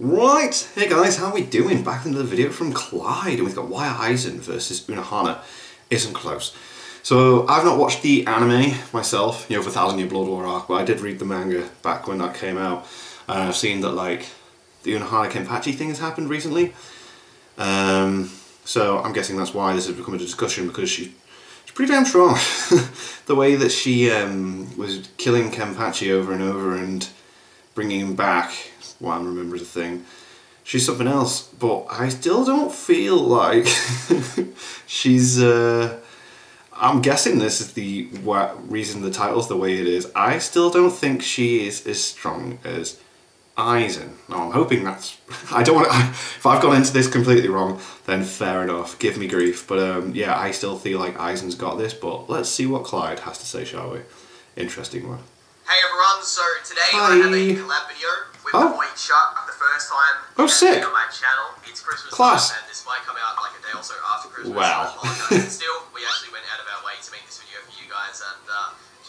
Right, hey guys, how are we doing? Back into the video from Clyde, and we've got why Aizen versus Unohana isn't close. So I've not watched the anime myself, you know, for 1,000 Year Blood War arc, but I did read the manga back when that came out, and I've seen that like the Unohana Kenpachi thing has happened recently. So I'm guessing that's why this has become a discussion, because she's pretty damn strong. The way that she was killing Kenpachi over and over and bringing him back, what I remember as a thing. She's something else, but I still don't feel like she's. I'm guessing this is the reason the title's the way it is. I still don't think she is as strong as Aizen. Now I'm hoping that's. I don't want. If I've gone into this completely wrong, then fair enough. Give me grief. But yeah, I still feel like Aizen's got this. But let's see what Clyde has to say, shall we? Interesting one. Hey everyone, so today I have a collab video with my boy Chuck, the first time sick. on my channel. It's Christmas Class. time, and this might come out like a day or so after Christmas. Wow. Still, we actually went out of our way to make this video for you guys, and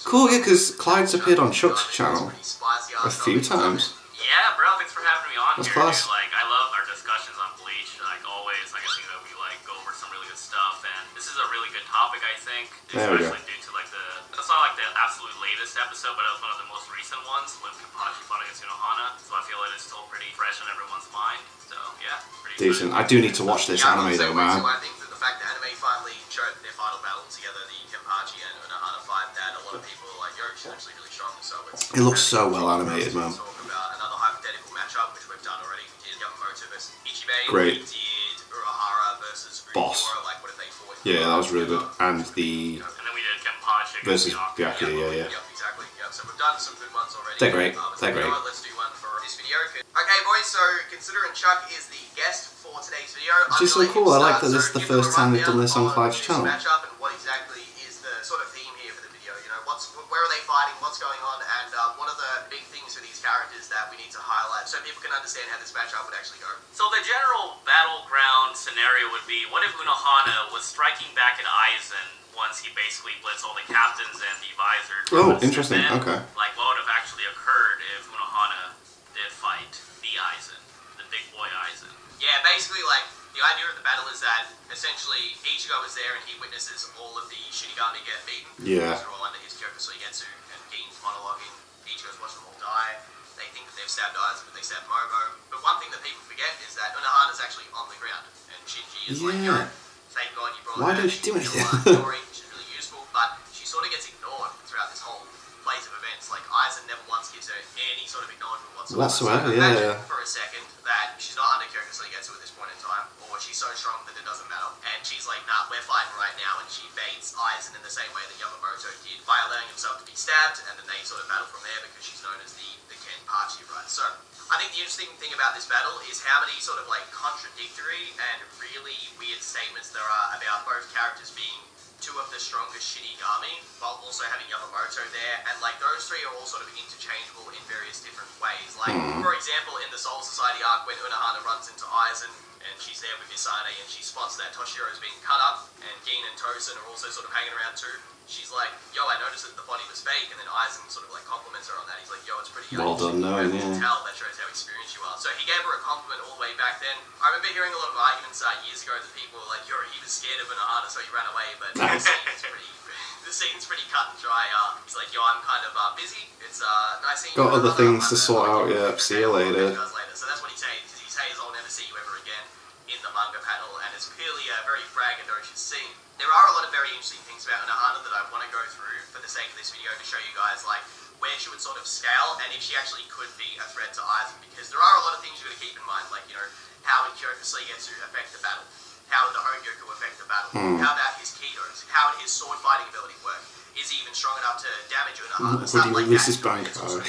cool, yeah, because Clyde's appeared on Chuck's channel a few times. Yeah, bro, thanks for having me on That's here. class. Dude. Like, I love our discussions on Bleach. Like always, like I think that we like go over some really good stuff, and this is a really good topic, I think, especially due to like it's not like the absolute latest episode, but it was one of the most recent ones when Kenpachi fought against Unohana. So I feel like it's still pretty fresh on everyone's mind. So yeah, pretty Decent. I do need to watch this anime though, man. So I think that the fact that anime finally showed their final battle together, the Kenpachi and Unohana fight, that a lot of people were like, yo, she's actually really strong. So It looks so well animated, man. Talk about another hypothetical matchup, which we've done already. We did Yamamoto versus Ichibe. Great. We did Unohara versus Boss. like what if they fought? Yeah, that was really good. And the And then we did Kenpachi versus Byakuya. Byakuya, yeah. Yep, exactly. Yep. So we've done some good ones already. They're great. They're You know great. what, let's do one for this video. Okay, boys. So considering Chuck is the guest for today's video, It's just so cool. I like that this is the first time they've done this on Clyde's channel. Matchup and what exactly is the sort of theme here for the video? You know, where are they fighting? What's going on? And what are the big things for these characters that we need to highlight so people can understand how this matchup would actually go? So the general battleground scenario would be, what if Unohana was striking back at Aizen once he basically blitzed all the captains and the visor? Oh, interesting. Then, Okay. Like, what would have actually occurred if Unohana did fight the Aizen, the big boy Aizen? Yeah, basically, like, the idea of the battle is that essentially Ichigo is there and he witnesses all of the Shinigami get beaten. Yeah. They're all under his Kyokusui-Getsu, and Gin's monologuing. Ichigo's watching them all die. They think that they've stabbed Aizen, but they stabbed Momo. But one thing that people forget is that Unohana's actually on the ground, and Shinji is like, yo, thank God you brought her. Why don't you do anything? Story, which is really useful, but she sort of gets ignored throughout this whole place of events. Like, Aizen never once gives her any sort of acknowledgement whatsoever. So imagine for a second that she's not under Kyokusui-Getsu at this point in time, or she's so strong that it doesn't matter. And she's like, nah, we're fighting right now, and she baits Aizen in the same way that Yamamoto did by allowing himself to be stabbed, and then they sort of battle from there because she's known as the Kenpachi, right? So I think the interesting thing about this battle is how many sort of like contradictory and really weird statements there are about both characters being two of the strongest Shinigami, while also having Yamamoto there, and like those three are all sort of interchangeable in various different ways. Like, for example, in the Soul Society arc, when Unohana runs into Aizen, and she's there with Hisane, and she spots that Toshiro's being cut up, and Gin and Tosen are also sort of hanging around too. She's like, yo, I noticed that the body was fake, and then Aizen sort of like compliments her on that. He's like, yo, it's pretty Well done, knowing, You can tell that shows how experienced you are. So he gave her a compliment all the way back then. I remember hearing a lot of arguments years ago that people were like, yo, he was scared of Unohana, so he ran away, but the scene's pretty cut and dry. He's like, yo, I'm kind of busy. It's nice seeing you. Got other things to sort out, yeah. See you later. So that's what he says. He says, I'll never see you ever again in the manga panel, and it's clearly a very braggadocious scene. There are a lot of very interesting things about Unohana that I want to go through for the sake of this video to show you guys, like, where she would sort of scale, and if she actually could be a threat to Aizen, because there are a lot of things you've got to keep in mind, like, you know, how would Kyokusui-Getsu affect the battle? How would the Hogyoku affect the battle? How about his Kidos? How would his sword fighting ability work? Is he even strong enough to damage Unohana? Would he release his bank card?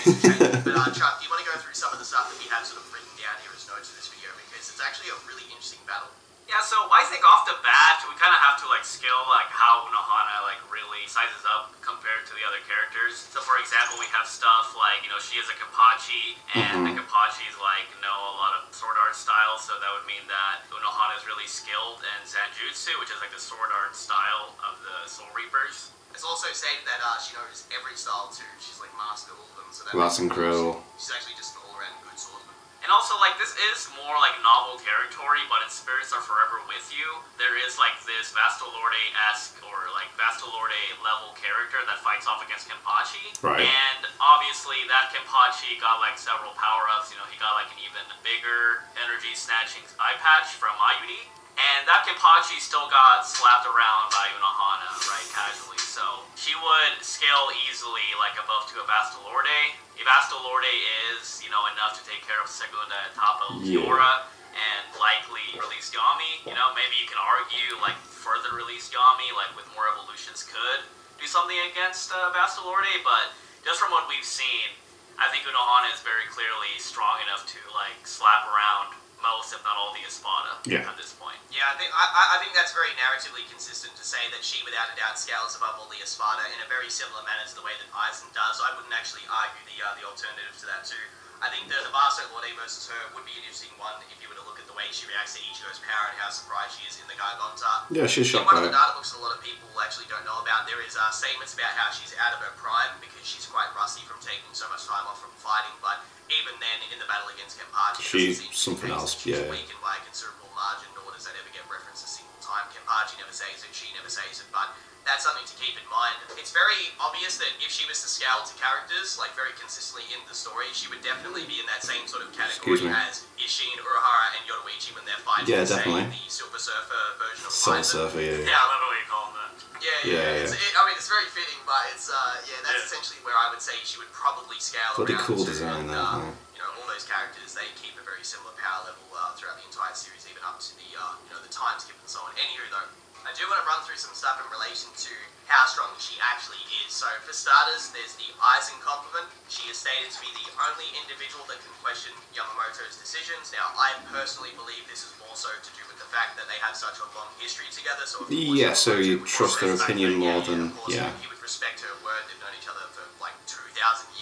But Chuck, do you want to go through some of the stuff that we have sort of written down here as notes for this video, because it's actually a really interesting battle. Yeah, so I think off the bat, we kind of have to like scale like how Unohana like really sizes up compared to the other characters. So for example, we have stuff like, you know, she is a Kenpachi, and the Kenpachis like know a lot of sword art styles, so that would mean that Unohana is really skilled in Zanjutsu, which is like the sword art style of the Soul Reapers. It's also stated that she knows every style too. She's like mastered all of them. So That's incredible. She's actually just an all-around good swordsman. And also, like, this is more like novel territory, but its spirits are forever with you. There is like this Vastalorde-esque or like Vastalorde level character that fights off against Kenpachi. Right. And obviously that Kenpachi got like several power-ups. You know, he got like an even bigger energy snatching eye patch from Mayuri. And that Kenpachi still got slapped around by Unohana, right, casually. So she would scale easily, like, above to a Vastalorde. If Vastalorde is, you know, enough to take care of Segunda at top of Fiora, and likely release Yami, you know, maybe you can argue, like, further release Yami, like, with more evolutions could do something against Vastalorde, but just from what we've seen, I think Unohana is very clearly strong enough to, like, slap around most, if not all, the Espada at this point. Yeah, I think that's very narratively consistent to say that she, without a doubt, scales above all the Espada in a very similar manner to the way that Aizen does. I wouldn't actually argue the alternative to that too. I think the Vastalorde versus her would be an interesting one if you were to look at the way she reacts to Ichigo's power and how surprised she is in the Garganta. Yeah, she's shocked by it. One of the data books that a lot of people actually don't know about, there is statements about how she's out of her prime because she's quite rusty from taking so much time off from fighting, but even then, in the battle against Kenpachi, she's something else, she's weakened by a considerable margin, nor does that ever get referenced a single time. Kenpachi never says it, she never says it, but that's something to keep in mind. It's very obvious that if she was to scale to characters, like very consistently in the story, she would definitely be in that same sort of category as Ishin, Urahara, and Yoruichi when they're fighting, say, the Silver Surfer version of Silver Aizen. Surfer, Yeah, I love the way you call him that. Yeah. I mean, it's very fitting, but it's that's essentially where I would say she would probably scale. Pretty around cool to, design, and, that. you know, all those characters, they keep a very similar power level throughout the entire series, even up to the you know, the time skip and so on. Anywho, though, I do want to run through some stuff in relation to how strong she actually is. So, for starters, there's the Aizen compliment. She is stated to be the only individual that can question Yamamoto's decisions. Now, I personally believe this is also to do with the fact that they have such a long history together. So, so you trust their opinion more than, He would respect her word. They've known each other for like 2,000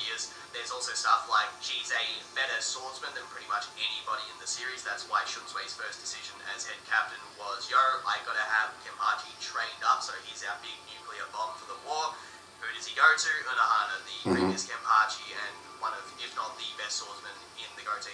years. There's also stuff like she's a better swordsman than pretty much anybody in the series. That's why Shunsui's first decision as head captain was, yo, I gotta have Kenpachi trained up, so he's our big nuclear bomb for the war. Who does he go to? Unohana, the previous Kenpachi, and one of, if not the best swordsman in the Gote 13.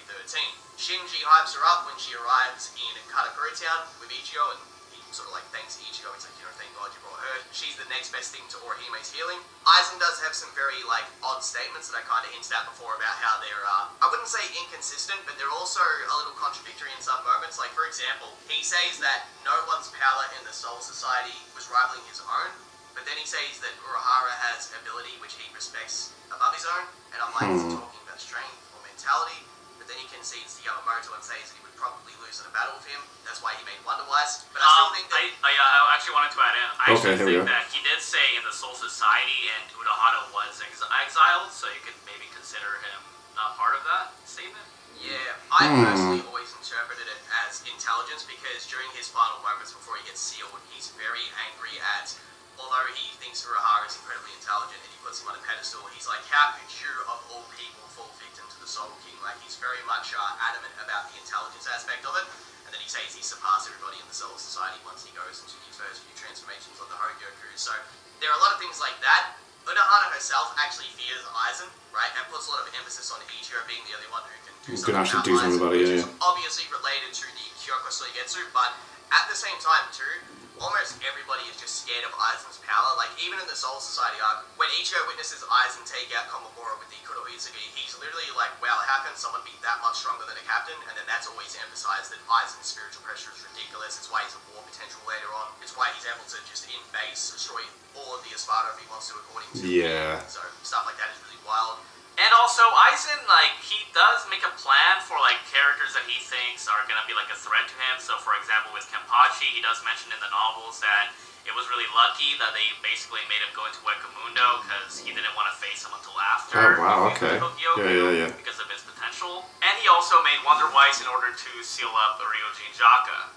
Shinji hypes her up when she arrives in Katakura Town with Ichigo, and he sort of like thanks Ichigo. He's like, you know, thank God you brought her. She's the next best thing to Orihime's healing. Aizen does have some very like odd statements that I kind of hinted at before about how they're, I wouldn't say inconsistent, but they're also a little contradictory in some moments. Like, for example, he says that no one's power in the Soul Society was rivaling his own, but then he says that Urahara has ability which he respects above his own, and I'm like, is he talking about strength or mentality? But then he concedes to Yamamoto and says that he would probably lose in a battle with him. That's why he made Wonder Wise. But I still think that... I actually wanted to add in. I actually think that he did say in the Soul Society and Unohana was exiled, so you could maybe consider him not part of that statement. Yeah, I personally always interpreted it as intelligence because during his final moments before he gets sealed, he's very angry at, although he thinks Urahara is incredibly intelligent and he puts him on a pedestal, he's like, how could you, of all people, fall victim to the Soul King? Like, he's very much adamant about the intelligence aspect of it. And then he says he surpassed everybody in the Soul Society once he goes into his first few transformations on the Hogyoku. So there are a lot of things like that. Unohana herself actually fears Aizen, right, and puts a lot of emphasis on Ichigo being the only one who can do something about Aizen, which is obviously related to the Kyoko Soigetsu, but at the same time too, almost everybody is just scared of Aizen's power. Like, even in the Soul Society arc, when Ichigo witnesses Aizen take out Komamura with the Kuroizuki, he's literally like, wow, how can someone be that much stronger than a captain? And then that's always emphasized that Aizen's spiritual pressure is ridiculous. It's why he's a war potential later on. It's why he's able to just in base destroy all of the Espada if he wants to, according to him. So stuff like that is really wild. And also, Aizen, like, he does make a plan for, like, characters that he thinks are gonna be, like, a threat to him. So, for example, with Kenpachi, he does mention in the novels that it was really lucky that they basically made him go into Wekamundo because he didn't want to face him until after. Oh, wow, okay. Yeah. Because of his potential. And he also made Wonder Wise in order to seal up Ryujin Jaka.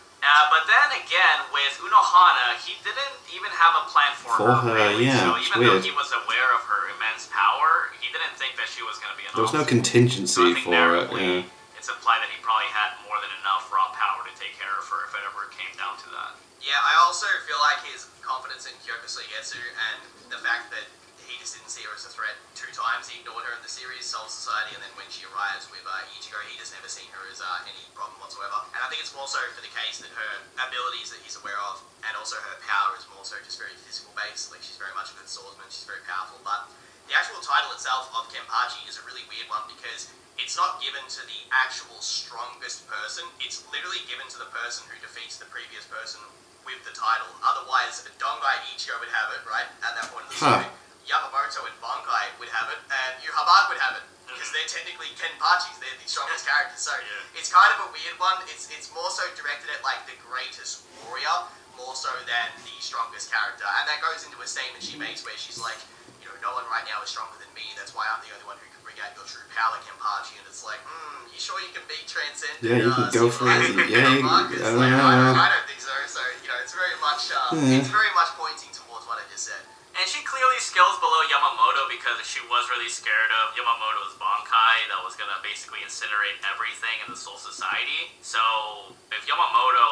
But then again, with Unohana, he didn't even have a plan for her. Really. So even though he was aware of her immense power, he didn't think that she was going to be an There was no contingency for it. Yeah. It's implied that he probably had more than enough raw power to take care of her if it ever came down to that. Yeah, I also feel like his confidence in Kyoko Soigetsu and the fact that he just didn't see her as a threat 2 times. He ignored her in the series, Soul Society, and then when she arrives with Ichigo, he just never seen her as any problem whatsoever. And I think it's more so for the case that her abilities that he's aware of, and also her power is more so just very physical based. Like, she's very much a good swordsman, she's very powerful. But the actual title itself of Kenpachi is a really weird one because it's not given to the actual strongest person. It's literally given to the person who defeats the previous person with the title. Otherwise, Dongai Ichigo would have it, right, at that point in the story. Yamamoto and Bankai would have it, and Yuhabad would have it, because they're technically Kenpachis, they're the strongest characters. So it's kind of a weird one. It's more so directed at, like, the greatest warrior, more so than the strongest character. And that goes into a statement she makes where she's like, you know, no one right now is stronger than me, that's why I'm the only one who can bring out your true power, Kenpachi. And it's like, you sure you can beat Transcendent? Yeah, you can go for it. Yeah, I don't think so. So, you know, it's very much it's very much pointing towards what I just said. And she clearly scales below Yamamoto because she was really scared of Yamamoto's Bankai that was gonna basically incinerate everything in the Soul Society. So if Yamamoto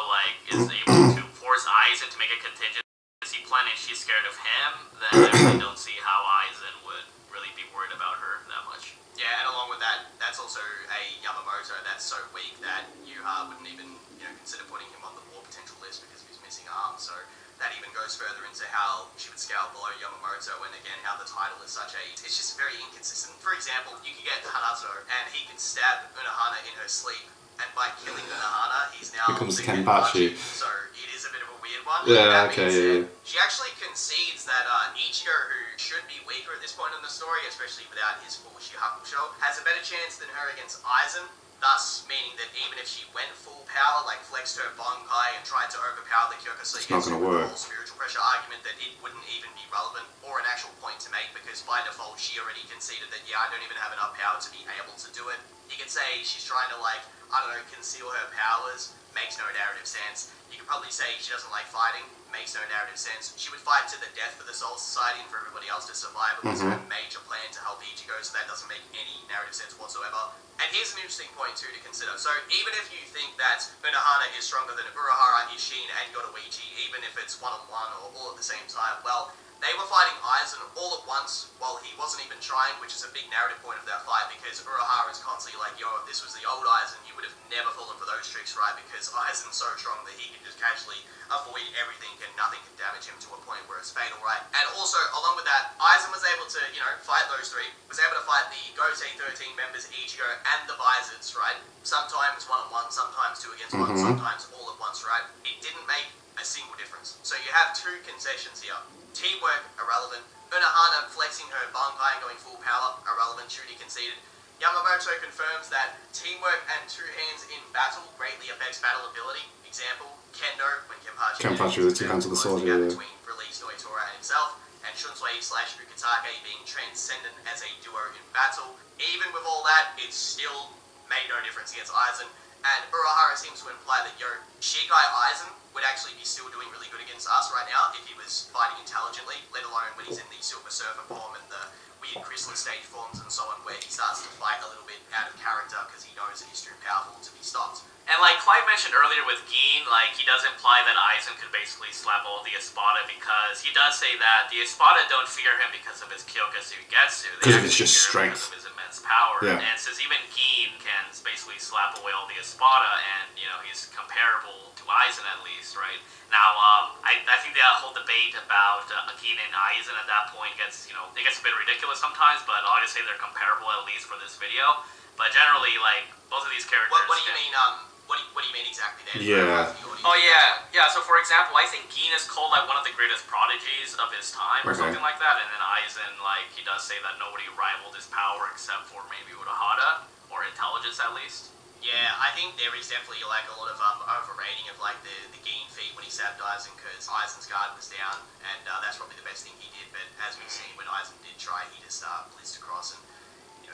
is able to force Aizen to make a contingency plan and she's scared of him, then I really don't see how Aizen would really be worried about her that much. Yeah, and along with that, that's also a Yamamoto that's so weak that you wouldn't even consider putting him on the war potential list because of his missing arm. So that even goes further into how she would scale below Yamamoto, and again, how the title is such a... It's just very inconsistent. For example, you could get Hanazo, and he could stab Unohana in her sleep, and by killing Unohana, he's now... becomes Kenpachi. So it is a bit of a weird one. Yeah, okay, yeah. She actually concedes that Ichigo, who should be weaker at this point in the story, especially without his full Shihakusho, has a better chance than her against Aizen, thus meaning that even if she went full power, like flexed her Bankai and tried to overpower the Kyokusei, it's not going to work. The whole spiritual pressure argument, that it wouldn't even be relevant or an actual point to make, because by default she already conceded that, yeah, I don't even have enough power to be able to do it. You could say she's trying to, like, I don't know, conceal her powers, makes no narrative sense. You could probably say she doesn't like fighting, makes no narrative sense. She would fight to the death for the Soul Society and for everybody else to survive. It was a major plan to help Ichigo, so that doesn't make any narrative sense whatsoever. And here's an interesting point too to consider. So even if you think that Unohana is stronger than Urahara, Ishin, and Yoruichi, even if it's one-on-one or all at the same time, well, they were fighting Aizen all at once while he wasn't even trying, which is a big narrative point of that fight, because Urahara is constantly like, yo, if this was the old Aizen, you would have never fallen for those tricks, right? Because Aizen's so strong that he can just casually avoid everything and nothing can damage him to a point where it's fatal, right? And also, along with that, Aizen was able to, fight those three, was able to fight the Gotei 13 members, Ichigo, and the Visors, right? Sometimes one-on-one, sometimes 2 against 1, sometimes all at once, right? It didn't make a single difference. So you have 2 concessions here. Teamwork, irrelevant. Unohana flexing her Bankai and going full power, irrelevant. Shuri conceded. Yamamoto confirms that teamwork and 2 hands in battle greatly affects battle ability. Example, Kendo, when Kenpachi with the 2 hands of the sword, yeah. Between released Noitora and himself, and Shunsui/Ukitake being transcendent as a duo in battle. Even with all that, it still made no difference against Aizen. And Urahara seems to imply that, Shikai Aizen would actually be still doing really good against us right now if he was fighting intelligently, let alone when he's in the Silver Surfer form and the weird chrysalis stage forms and so on, where he starts to fight a little bit out of character because he knows that he's too powerful to be stopped. And like Clive mentioned earlier with Gin, he does imply that Aizen could basically slap all the Espada, because he does say that the Espada don't fear him because of his Kyokusei Getsu. Because of his just strength. Because of his immense power. Yeah. And since even Gin can basically slap away all the Espada, and he's comparable to Aizen at least, right? Now, I think the whole debate about Gin and Aizen at that point gets, it gets a bit ridiculous sometimes, but I'll just say they're comparable at least for this video. But generally, both of these characters... What do you mean, what do you mean exactly there? Yeah. Oh, yeah. Yeah, so for example, I think Gin is called one of the greatest prodigies of his time or something like that, and then Aizen, he does say that nobody rivaled his power except for maybe Unohana, or intelligence at least. Yeah, I think there is definitely a lot of overrating of the Gin feat when he stabbed Aizen, because Aizen's guard was down, and that's probably the best thing he did. But as we've seen, when Aizen did try, he just blitzed across and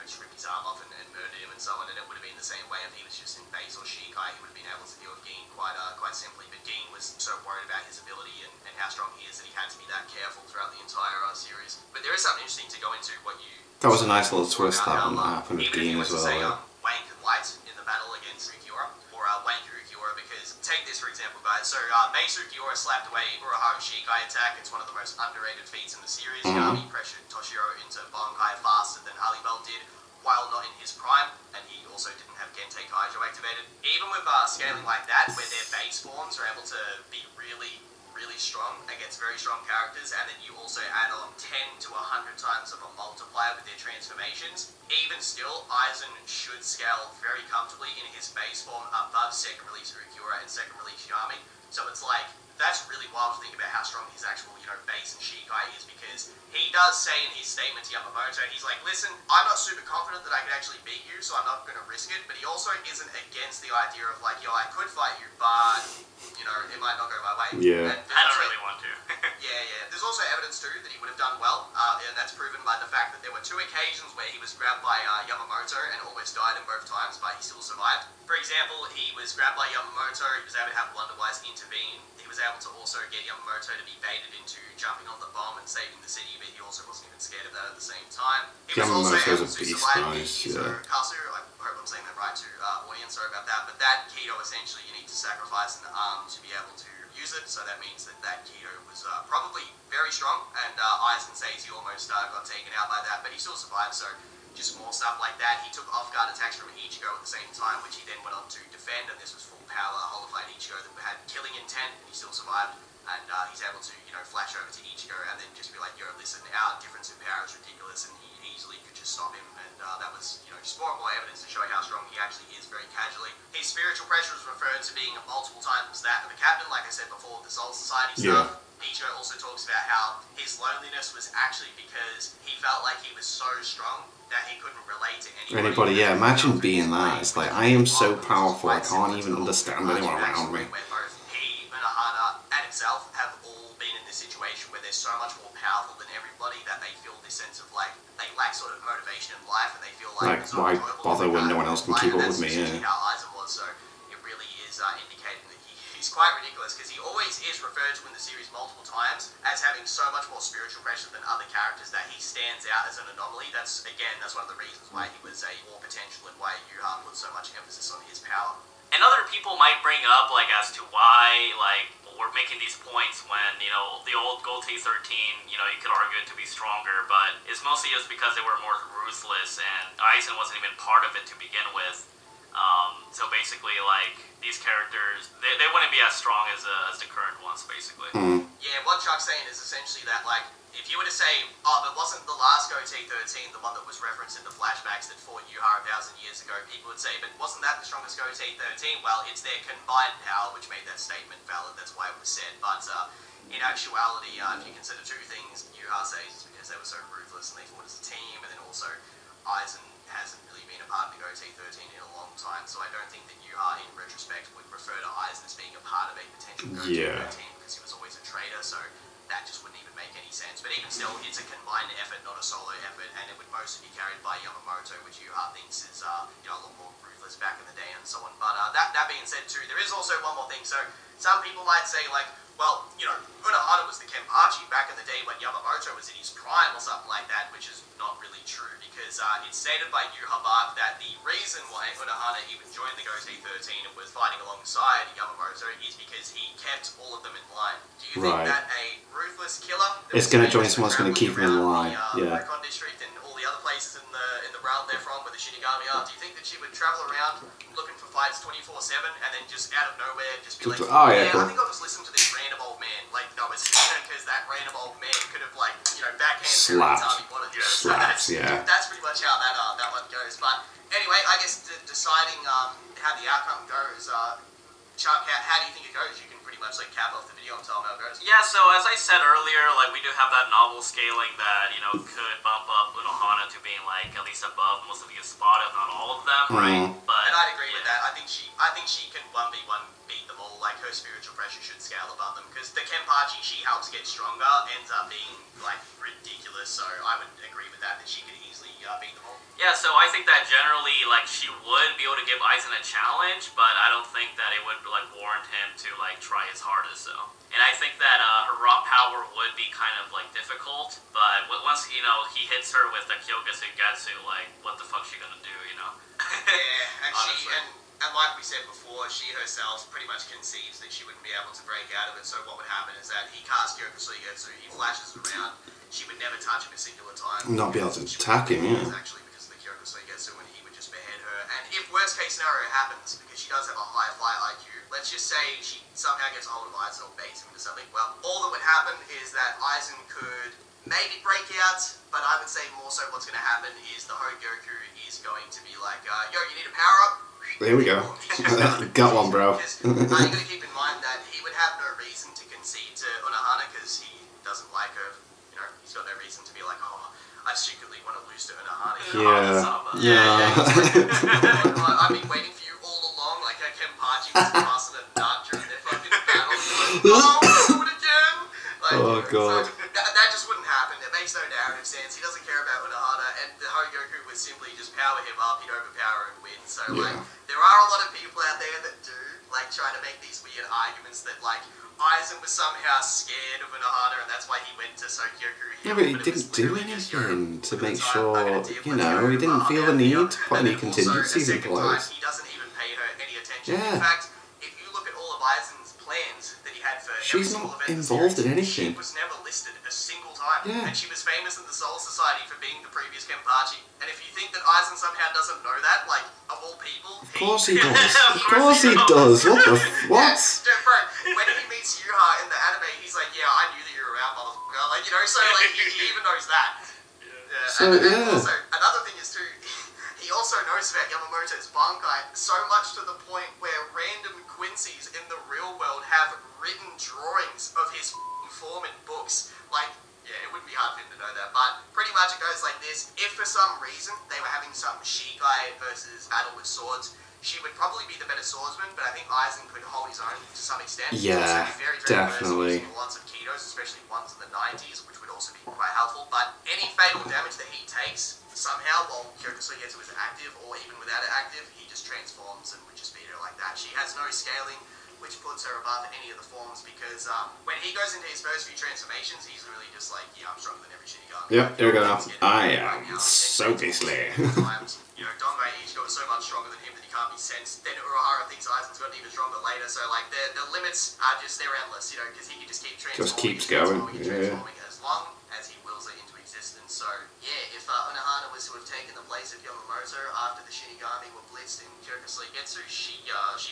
just ripped his arm off and murdered him and so on. And it would have been the same way if he was just in base or Shikai. He would have been able to deal with Gin quite simply. But Gin was so worried about his ability and how strong he is that he had to be that careful throughout the entire series. But there is something interesting to go into what you... That was a nice little twist, that one that happened with Gin as well. Wayne could light in the battle against Rikiura, or Wayne fighting Ukiura, because take this for example, guys. So Mace Ukiura slapped away Unohana Shikai attack. It's one of the most underrated feats in the series. He pressured Toshiro into Bankai faster than Halibel did, while not in his prime, and he also didn't have Gentei Kaijo activated. Even with scaling like that, where their base forms are able to be really strong against very strong characters, and then you also add on 10 to 100 times of a multiplier with their transformations, even still, Aizen should scale very comfortably in his base form above second release Ukiura and second release Yami. So it's like, that's really wild to think about how strong his actual, base and Shikai is, because he does say in his statement to Yamamoto, he's like, listen, I'm not super confident that I can actually beat you, so I'm not going to risk it, but he also isn't against the idea of like, yo, I could fight you, but, it might not go my way. Yeah. I don't really want to. yeah. There's also evidence too that he would have done well, and that's proven by the fact that there were 2 occasions where he was grabbed by Yamamoto and almost died in both times, but he still survived. For example, he was grabbed by Yamamoto, he was able to have Wonderwise intervene, he was able to also get Yamamoto to be baited into jumping on the bomb and saving the city, but he also wasn't even scared of that at the same time. He was also able to survive Kasu, I hope I'm saying that right to audience, sorry about that, but that Kido essentially you need to sacrifice an arm to be able to use it, so that means that Kido was probably very strong, and Aizen says he almost got taken out by that, but he still survived, so just more stuff like that. He took off-guard attacks from Ichigo at the same time, which he then went on to defend, and this was full power holified Ichigo that had killing intent, and he still survived, and he's able to, flash over to Ichigo and then just be like, yo, listen, our difference in power is ridiculous, and he easily could just stop him, and that was, just more and more evidence to show how strong he actually is very casually. His spiritual pressure was referred to being multiple times that of the captain, like I said before, with the Soul Society stuff. Ichigo also talks about how his loneliness was actually because he felt like he was so strong that he couldn't relate to anybody. Yeah, imagine being that. It's like, I am so powerful, I can't even understand anyone around me. Where both he, Unohana, and himself have all been in this situation where they're so much more powerful than everybody that they feel this sense of like, they lack sort of motivation in life, and they feel like why bother when no one else can keep up with me, yeah. How Aizen was, so it really is indicating that he's quite ridiculous, because he always is referred to in the series multiple times as having so much more spiritual pressure than other characters that he stands out as an anomaly. That's one of the reasons why he was a more potential and why Yuha put so much emphasis on his power. And other people might bring up, like, as to why, like, we're making these points when, the old Gold T13, you could argue it to be stronger, but it's mostly just because they were more ruthless, and Aizen wasn't even part of it to begin with. So basically, like, these characters, they wouldn't be as strong as the current ones, basically. Yeah, what Chuck's saying is essentially that, like, if you were to say, oh, but wasn't the last Go T13 the one that was referenced in the flashbacks that fought Yuha 1,000 years ago, people would say, but wasn't that the strongest Go T13? Well, it's their combined power which made that statement valid, that's why it was said, but in actuality, if you consider 2 things, Yuha says it's because they were so ruthless and they fought as a team, and then also Aizen hasn't really been a part of the Go T13 in a long time, so I don't think that Yuha, in retrospect, would refer to Aizen as being a part of a potential Go T13, because he was always a traitor, so that just wouldn't even make any sense. But even still, it's a combined effort, not a solo effort, and it would mostly be carried by Yamamoto, which Yuha thinks is a lot more ruthless back in the day and so on. But that being said too, there is also one more thing. So some people might say like, well, Unohana was the Kenpachi back in the day when Yamamoto was in his prime or something like that, which is not really true, because it's stated by Yuha Bark that the reason why Unohana even joined the Go T13 and was fighting alongside Yamamoto is because he kept all of them in line. Do you think that a ruthless killer is going to join someone who's going to keep him in line? The Recon District and all the other places in the realm they're from, where the Shinigami are, do you think that she would travel around looking for fights 24/7 and then just out of nowhere just be like, cool. I think I'll just listen to this random old man. Like, no, it's because that random old man could have, like, backhanded every time he wanted to. So that's pretty much how that one goes. But anyway, I guess deciding how the outcome goes, Chuck, how do you think it goes? You can pretty much like cap off the video and tell them how it goes. Yeah, so as I said earlier, like, we do have that novel scaling that, could bump up Unohana to being like at least above most of the spot, if not all of them, right? But and I'd agree with that. I think she can 1v1 beat them all. Like, her spiritual pressure should scale above them, because the Kenpachi she helps get stronger ends up being like ridiculous. So I would agree with that she could easily beat them all. Yeah, so I think that generally, like, she would be able to give Aizen a challenge, but I don't think that it would, like, warrant him to, like, try his hardest, though. And I think that her raw power would be kind of, like, difficult, but once, he hits her with the Kyoga Suigetsu, like, what the fuck's she gonna do, Yeah, and And like we said before, she herself pretty much concedes that she wouldn't be able to break out of it. So what would happen is that he casts Kyokusui Getsu, he flashes around, she would never touch him a singular time. Not be able to attack him, yeah. Actually, because of the Kyokusui Getsu, and he would just behead her. And if worst case scenario happens, because she does have a high fight IQ, let's just say she somehow gets a hold of Aizen or baits him into something, well, all that would happen is that Aizen could maybe break out, but I would say more so what's going to happen is the Hogyoku is going to be like, yo, you need a power up? There we go. Got one, bro. Because you got to keep in mind that he would have no reason to concede to Unohana because he doesn't like her. You know, he's got no reason to be like, oh, I secretly want to lose to Unohana. I've been waiting for you all along, like how Kenpachi was busting a nut during their fucking battle. Oh, do it again! Like, oh, God. So that just wouldn't happen. It makes no narrative sense. He doesn't care about Unohana, and the Hogyoku would simply just power him up, he'd overpower and win. So, like, there are a lot of people out there that do, like, try to make these weird arguments that, like, Aizen was somehow scared of Unohana, and that's why he went to Sokyoku. Yeah, but he didn't do anything to make sure, you know, he didn't feel the need to put any contingencies in place. He doesn't even pay her any attention. In fact, if you look at all of Aizen's plans that he had for she's not involved in anything. She was never listed a single time, and she was famous in the Soul Society for being the previous Kenpachi. And if you think that Aizen somehow doesn't know that, like, of all people, of course he does. Of course he does. What the what? Yeah, bro, when he meets Yuha in the anime, he's like, yeah, I knew that you were around, motherfucker. Like, you know, so like he even knows that. And also, another thing is too, he also knows about Yamamoto's Bankai so much to the point where random Quincy's in the real world have written drawings of his form in books. Like, yeah, it wouldn't be hard for him to know that, but pretty much it goes like this. If for some reason they were having some Shikai versus battle with swords, she would probably be the better swordsman, but I think Aizen could hold his own to some extent. Yeah, very definitely. Lots of Kitos, especially ones in the 90s, which would also be quite helpful, but any fatal damage that he takes, somehow, while Kyokusui Getsu is active, or even without it active, he just transforms and would just beat her like that. She has no scaling, which puts her above any of the forms, because when he goes into his first few transformations, he's really just like, yeah, I'm stronger than every Shinigami. Yep, there we go now. I am so beastly. You know, Dongai Ichigo is so much stronger than him that he can't be sensed. Then Uruhara thinks Aizen's gotten even stronger later, so like the limits are just, they're endless, you know, because he can just keep transforming. Just keeps going, transforming as long as he wills it into existence. So yeah, if Unohana was to have taken the place of Yamamoto after the Shinigami were blitzed in Kyokusui Getsu, she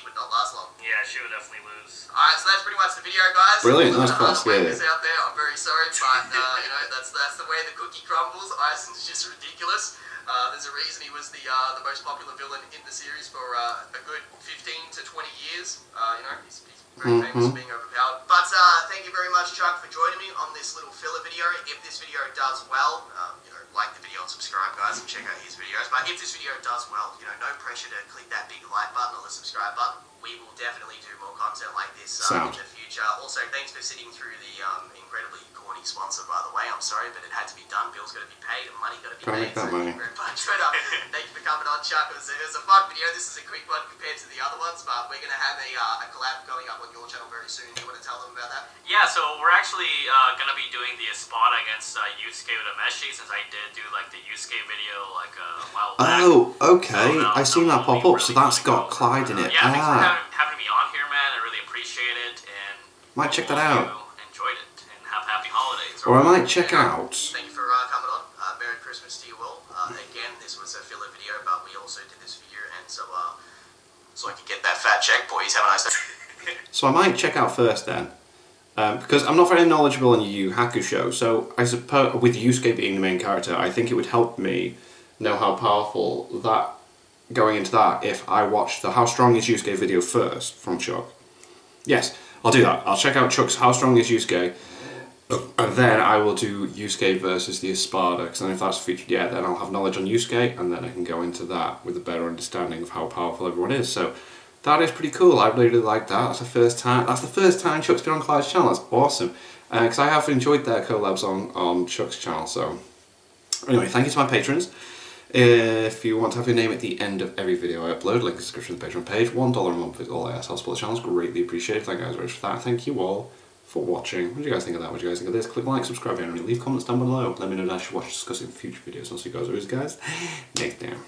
would not last long. Yeah, she would definitely lose. Alright, so that's pretty much the video, guys. Brilliant, nice class, yeah. Out there, I'm very sorry, but you know, that's the way the cookie crumbles. Aizen's just ridiculous. There's a reason he was the most popular villain in the series for a good 15 to 20 years. You know, he's very famous for being overpowered. But thank you very much, Chuck, for joining me on this little filler video. If this video does well, you know, like the video and subscribe, guys, and check out his videos. But if this video does well, you know, no pressure to click that big like button or the subscribe button. We will definitely do more content like this in the future. Also, thanks for sitting through the incredibly corny sponsor, by the way. I'm sorry, but it had to be done. Bills got to be paid and money got to be paid. That money. Very much. But, thank you for coming on, Chuck. It was a fun video. This is a quick one compared to the other ones, but we're going to have a collab going up on your channel very soon. Do you want to tell them about that? Yeah, so we're actually going to be doing the Espada against Yusuke Urameshi, since I did do like the Yusuke video like a while back. Oh, okay. I seen that pop up, so that's got Clyde in it. Yeah, thanks for having me on here, man. I really appreciate it, and might check that out. Enjoyed it, and have happy holidays. Or I might check out. Thank you for coming on. Merry Christmas to you all. Again, this was a filler video, but we also did this for you, and so I could get that fat check, boys. Have a nice day. So I might check out first then. Because I'm not very knowledgeable in Yu Yu Hakusho, so I suppose with Yusuke being the main character, I think it would help me know how powerful that, going into that, if I watched the How Strong is Yusuke video first from Chuck. Yes, I'll do that. I'll check out Chuck's How Strong is Yusuke, and then I will do Yusuke versus the Espada, because then if that's featured, yeah, then I'll have knowledge on Yusuke, and then I can go into that with a better understanding of how powerful everyone is. So that is pretty cool. I really like that. That's the first time Chuck's been on Clyde's channel. That's awesome. Because I have enjoyed their collabs on Chuck's channel. So anyway, thank you to my patrons. If you want to have your name at the end of every video I upload, link in the description of the Patreon page. $1 a month is all I ask. I'll support the channel. It's greatly appreciated. Thank you guys very much for that. Thank you all for watching. What do you guys think of that? What do you guys think of this? Click like, subscribe, and leave comments down below. Let me know that I should watch discussing future videos. I'll see you guys next time.